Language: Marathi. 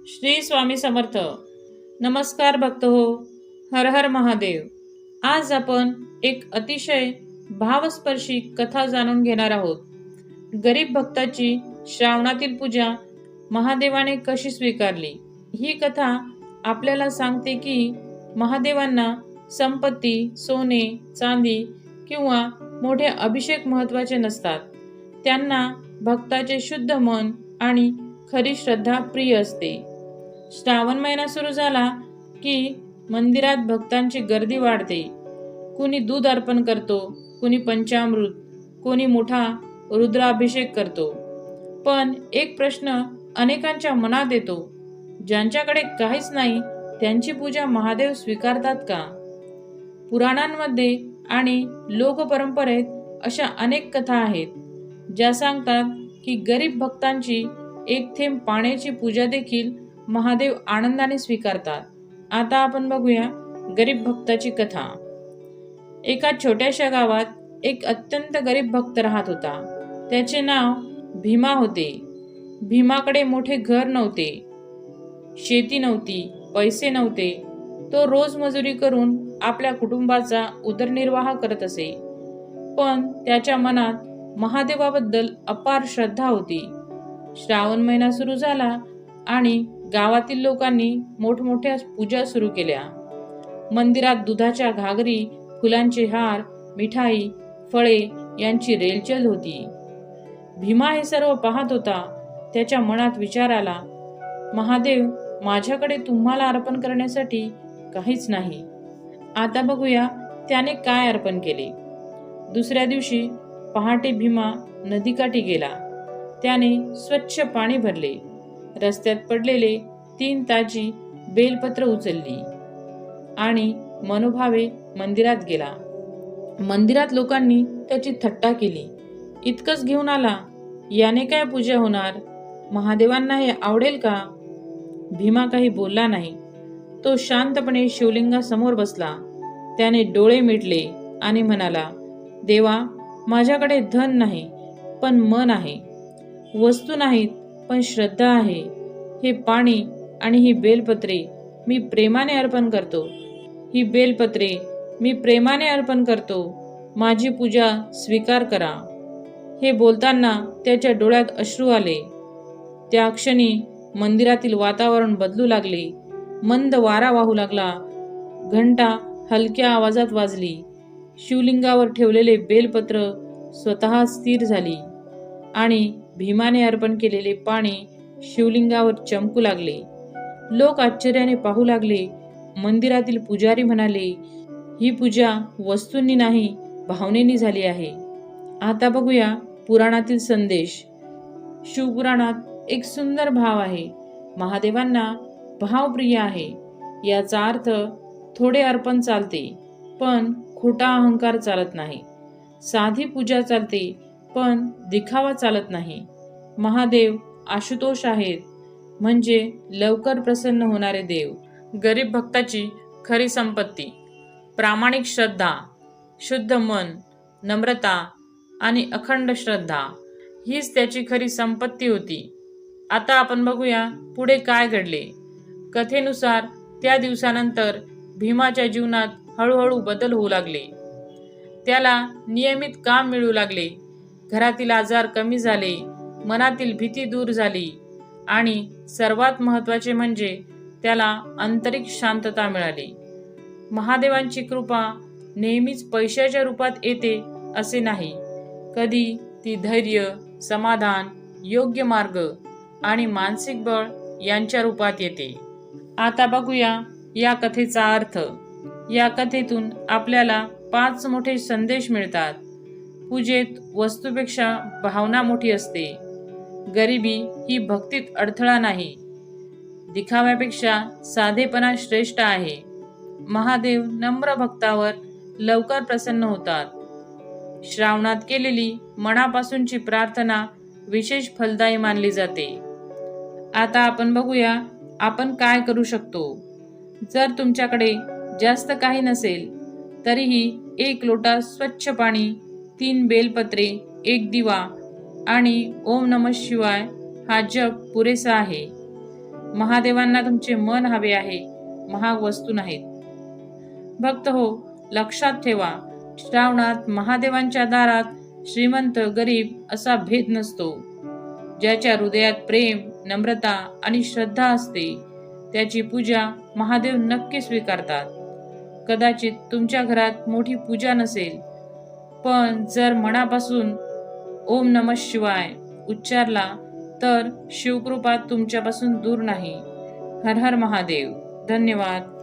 श्री स्वामी समर्थ. नमस्कार भक्त हो. हर हर महादेव. आज आपण एक अतिशय भावस्पर्शी कथा जाणून घेणार आहोत. गरीब भक्ताची श्रावणातील पूजा महादेवाने कशी स्वीकारली. ही कथा आपल्याला सांगते की महादेवांना संपत्ती, सोने, चांदी किंवा मोठे अभिषेक महत्वाचे नसतात. त्यांना भक्ताचे शुद्ध मन आणि खरी श्रद्धा प्रिय असते. श्रावण महिना सुरू झाला की मंदिरात भक्तांची गर्दी वाढते. कुणी दूध अर्पण करतो, कुणी पंचामृत, कोणी मोठा रुद्राभिषेक करतो. पण एक प्रश्न अनेकांच्या मनात येतो, ज्यांच्याकडे काहीच नाही त्यांची पूजा महादेव स्वीकारतात का? पुराणांमध्ये आणि लोकपरंपरेत अशा अनेक कथा आहेत ज्या सांगतात की गरीब भक्तांची एक थेंब पाण्याची पूजा देखील महादेव आनंदाने स्वीकारतात. आता आपण बघूया गरीब भक्ताची कथा. एका छोट्याशा गावात एक अत्यंत गरीब भक्त राहत होता. त्याचे नाव भीमा होते. भीमाकडे मोठे घर नव्हते, शेती नव्हती, पैसे नव्हते. तो रोज मजुरी करून आपल्या कुटुंबाचा उदरनिर्वाह करत असे. पण त्याच्या मनात महादेवाबद्दल अपार श्रद्धा होती. श्रावण महिना सुरू झाला आणि गावातील लोकांनी मोठमोठ्या पूजा सुरू केल्या. मंदिरात दुधाच्या घागरी, फुलांचे हार, मिठाई, फळे यांची रेलचेल होती. भीमा हे सर्व पाहत होता. त्याच्या मनात विचार आला, महादेव, माझ्याकडे तुम्हाला अर्पण करण्यासाठी काहीच नाही. आता बघूया त्याने काय अर्पण केले. दुसऱ्या दिवशी पहाटे भीमा नदीकाठी गेला. त्याने स्वच्छ पाणी भरले. रस्त्यात पडलेले 3 ताजी बेलपत्र उचलली आणि मनोभावे मंदिरात गेला. मंदिरात लोकांनी त्याची थट्टा केली. इतकंच घेऊन आला, याने काय पूजा होणार? महादेवांना हे आवडेल का? भीमा काही बोलला नाही. तो शांतपणे शिवलिंगासमोर बसला. त्याने डोळे मिटले आणि म्हणाला, देवा, माझ्याकडे धन नाही पण मन आहे, वस्तू नाहीत पण श्रद्धा आहे. हे पाणी आणि ही बेलपत्रे मी प्रेमाने अर्पण करतो. ही बेलपत्रे मी प्रेमाने अर्पण करतो. माझी पूजा स्वीकार करा. हे बोलताना त्याच्या डोळ्यात अश्रू आले. त्या क्षणी मंदिरातील वातावरण बदलू लागले. मंद वारा वाहू लागला. घंटा हलक्या आवाजात वाजली. शिवलिंगावर ठेवलेले बेलपत्र स्वतः स्थिर झाली आणि भीमाने अर्पण केलेले पाणी शिवलिंगावर चमकू लागले. लोक आश्चर्याने पाहू लागले. मंदिरातील पुजारी म्हणाले, ही पूजा वस्तूंनी नाही, भावनेनी झाली आहे. आता बघूया पुराणातील संदेश. शिवपुराणात एक सुंदर भाव आहे. महादेवांना भावप्रिय आहे. याचा अर्थ थोडे अर्पण चालते पण खोटा अहंकार चालत नाही. साधी पूजा चालते पण दिखावा चालत नाही. महादेव आशुतोष आहेत, म्हणजे लवकर प्रसन्न होणारे देव. गरीब भक्ताची खरी संपत्ती प्रामाणिक श्रद्धा, शुद्ध मन, नम्रता आणि अखंड श्रद्धा हीच त्याची खरी संपत्ती होती. आता आपण बघूया पुढे काय घडले. कथेनुसार त्या दिवसानंतर भीमाच्या जीवनात हळूहळू बदल होऊ लागले. त्याला नियमित काम मिळू लागले. घरातील आजार कमी झाले. मनातील भीती दूर झाली आणि सर्वात महत्त्वाचे म्हणजे त्याला आंतरिक शांतता मिळाली. महादेवांची कृपा नेहमीच पैशाच्या रूपात येते असे नाही. कधी ती धैर्य, समाधान, योग्य मार्ग आणि मानसिक बळ यांच्या रूपात येते. आता बघूया या कथेचा अर्थ. या कथेतून आपल्याला 5 मोठे संदेश मिळतात. पूजेत वस्तूपेक्षा भावना मोठी असते. गरिबी ही भक्तीत अडथळा नाही. दिखाव्यापेक्षा साधेपणा श्रेष्ठ आहे. महादेव नम्र भक्तावर लवकर प्रसन्न होतात. श्रावणात केलेली मनापासूनची प्रार्थना विशेष फलदायी मानली जाते. आता आपण बघूया आपण काय करू शकतो. जर तुमच्याकडे जास्त काही नसेल तरीही 1 लोटा स्वच्छ पाणी, 3 बेलपत्रे, 1 दिवा आणि ओम नमः शिवाय हा जप पुरेसा आहे. महादेवांना तुमचे मन हवे आहे, महाग वस्तू नाहीत. भक्त हो, लक्षात ठेवा, श्रावणात महादेवांच्या दारात श्रीमंत गरीब असा भेद नसतो. ज्याच्या हृदयात प्रेम, नम्रता आणि श्रद्धा असते त्याची पूजा महादेव नक्की स्वीकारतात. कदाचित तुमच्या घरात मोठी पूजा नसेल, पण जर मनापासून ओम नमः शिवाय उच्चारला तर शिवकृपा तुमच्यापासून दूर नाही. हर हर महादेव. धन्यवाद.